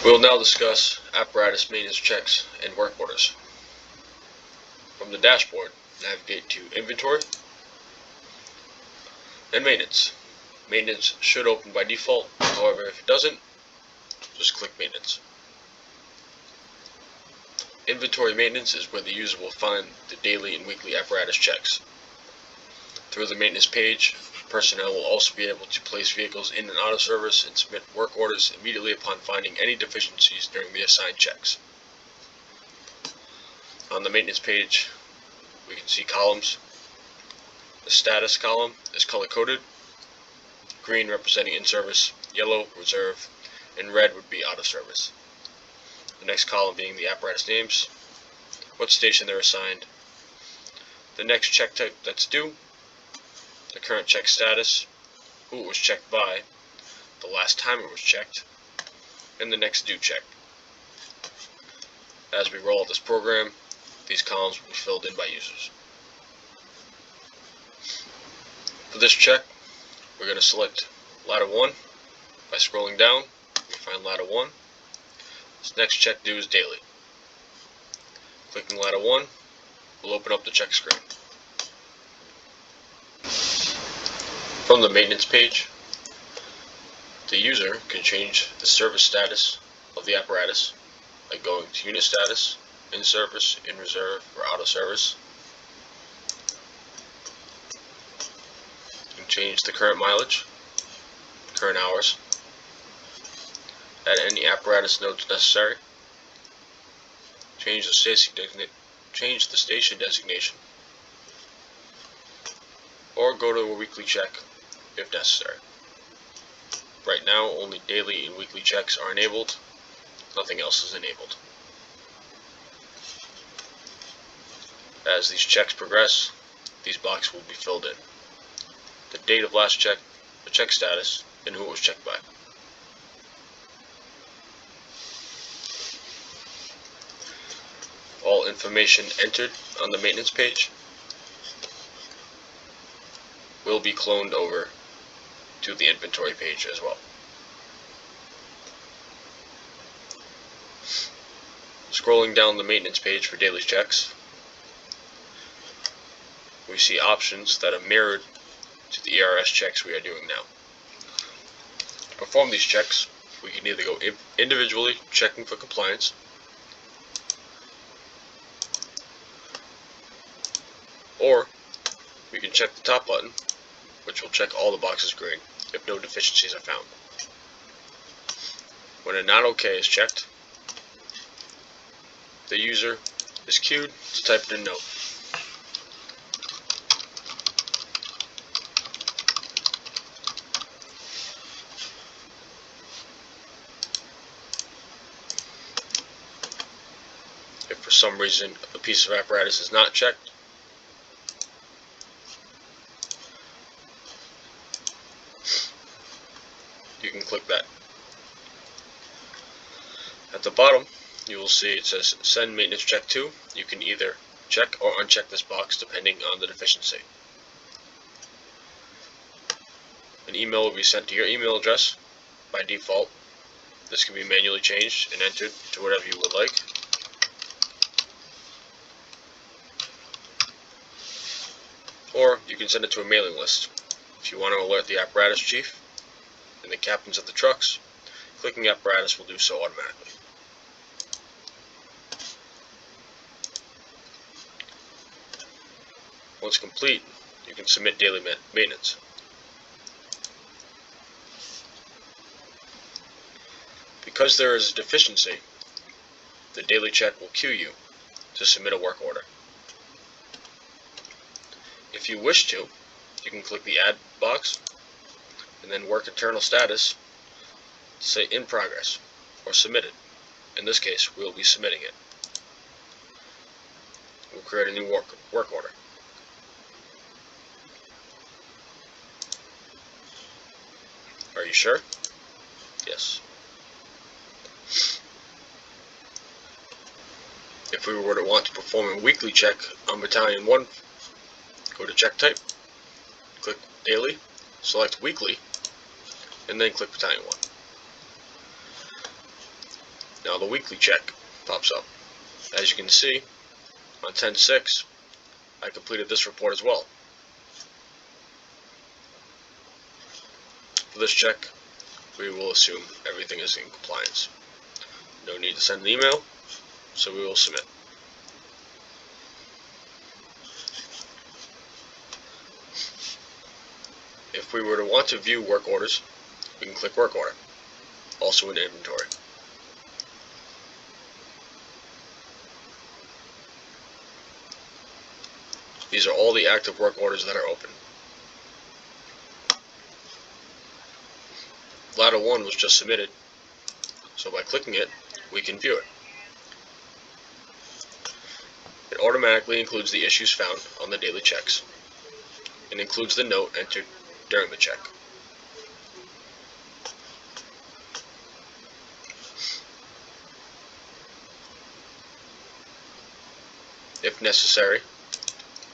We'll now discuss apparatus maintenance checks and work orders. From the dashboard, navigate to Inventory and Maintenance. Maintenance should open by default, however if it doesn't, just click Maintenance. Inventory maintenance is where the user will find the daily and weekly apparatus checks. Through the maintenance page, personnel will also be able to place vehicles in and out of service and submit work orders immediately upon finding any deficiencies during the assigned checks. On the maintenance page, we can see columns. The status column is color-coded, green representing in service, yellow reserve, and red would be out of service. The next column being the apparatus names, what station they're assigned, the next check type that's due, the current check status, who it was checked by, the last time it was checked, and the next due check. As we roll out this program, these columns will be filled in by users. For this check, we're going to select ladder 1 by scrolling down. We find ladder 1. This next check due is daily. Clicking ladder 1 will open up the check screen. From the maintenance page, the user can change the service status of the apparatus by going to unit status, in service, in reserve, or out of service. You can change the current mileage, current hours, add any apparatus notes necessary, change the station designation, or go to a weekly check if necessary. Right now, only daily and weekly checks are enabled. Nothing else is enabled. As these checks progress, these boxes will be filled in. The date of last check, the check status, and who it was checked by. All information entered on the maintenance page will be cloned over to the inventory page as well. Scrolling down the maintenance page for daily checks, we see options that are mirrored to the ERS checks we are doing now. To perform these checks, we can either go individually checking for compliance, or we can check the top button, which will check all the boxes green if no deficiencies are found. When a not okay is checked, the user is cued to type in a note. If for some reason a piece of apparatus is not checked, you can click that. At the bottom, you will see it says Send Maintenance Check To. You can either check or uncheck this box depending on the deficiency. An email will be sent to your email address by default. This can be manually changed and entered to whatever you would like. Or you can send it to a mailing list. If you want to alert the apparatus chief and the captains of the trucks, clicking apparatus will do so automatically. Once complete, you can submit daily maintenance. Because there is a deficiency, the daily check will cue you to submit a work order. If you wish to, you can click the Add box and then work internal status to say In Progress or Submitted. In this case, we will be submitting it. We'll create a new work order. Are you sure? Yes. If we were to want to perform a weekly check on Battalion 1, go to Check Type, click Daily, select Weekly, and then click Battalion 1. Now the weekly check pops up. As you can see, on 10/6, I completed this report as well. For this check, we will assume everything is in compliance. No need to send an email, so we will submit. If we were to want to view work orders, we can click Work Order, also in Inventory. These are all the active work orders that are open. Ladder 1 was just submitted, so by clicking it, we can view it. It automatically includes the issues found on the daily checks, and includes the note entered during the check. If necessary,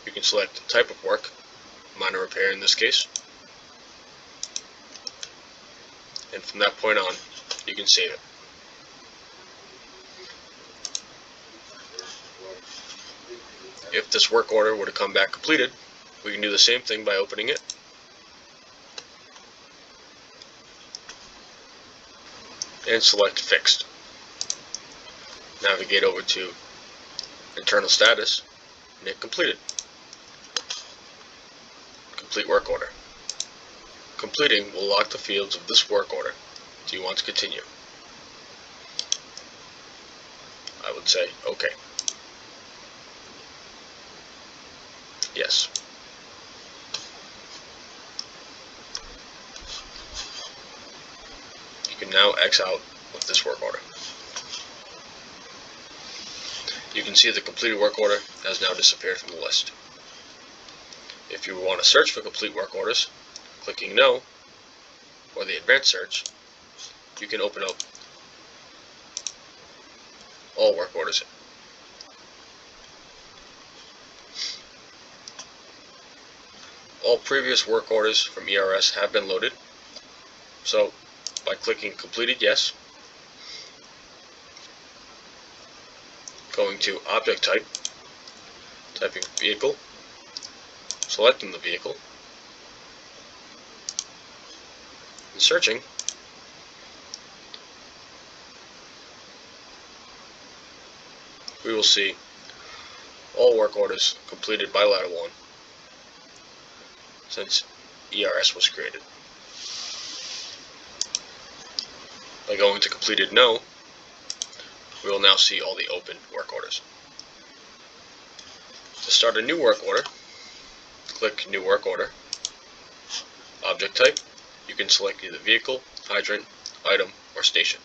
you can select the type of work, minor repair in this case, and from that point on, you can save it. If this work order were to come back completed, we can do the same thing by opening it, and select Fixed. Navigate over to Internal Status, and hit Completed. Complete work order. Completing will lock the fields of this work order. Do you want to continue? I would say OK. Yes. You can now X out with this work order. You can see the completed work order has now disappeared from the list. If you want to search for complete work orders, clicking No, or the advanced search, you can open up all work orders. All previous work orders from ERS have been loaded, so by clicking Completed Yes, going to Object Type, typing Vehicle, selecting the vehicle, and searching, we will see all work orders completed by Ladder 1 since ERS was created. By going to Completed No, we will now see all the open work orders. To start a new work order, click New Work Order. Object type, you can select either vehicle, hydrant, item, or station.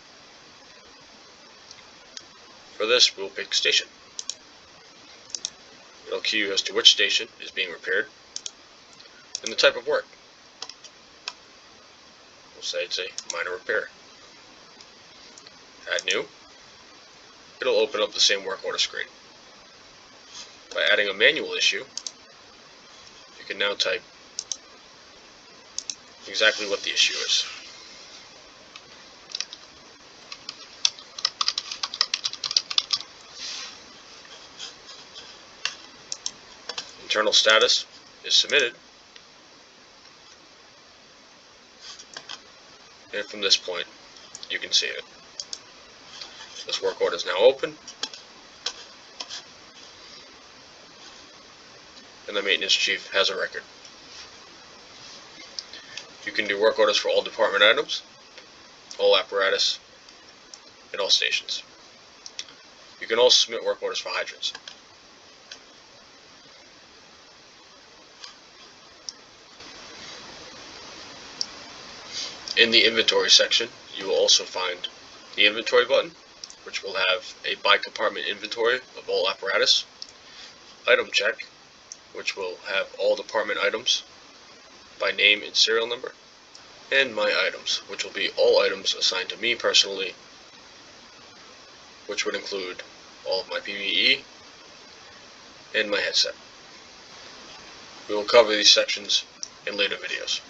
For this, we will pick station. It'll cue as to which station is being repaired and the type of work. We'll say it's a minor repair. Add new. It'll open up the same work order screen. By adding a manual issue, you can now type exactly what the issue is. Internal status is submitted, and from this point, you can save it. This work order is now open, and the maintenance chief has a record. You can do work orders for all department items, all apparatus, and all stations. You can also submit work orders for hydrants. In the inventory section, you will also find the inventory button, which will have a by compartment inventory of all apparatus, item check, which will have all department items by name and serial number, and my items, which will be all items assigned to me personally, which would include all of my PPE and my headset. We will cover these sections in later videos.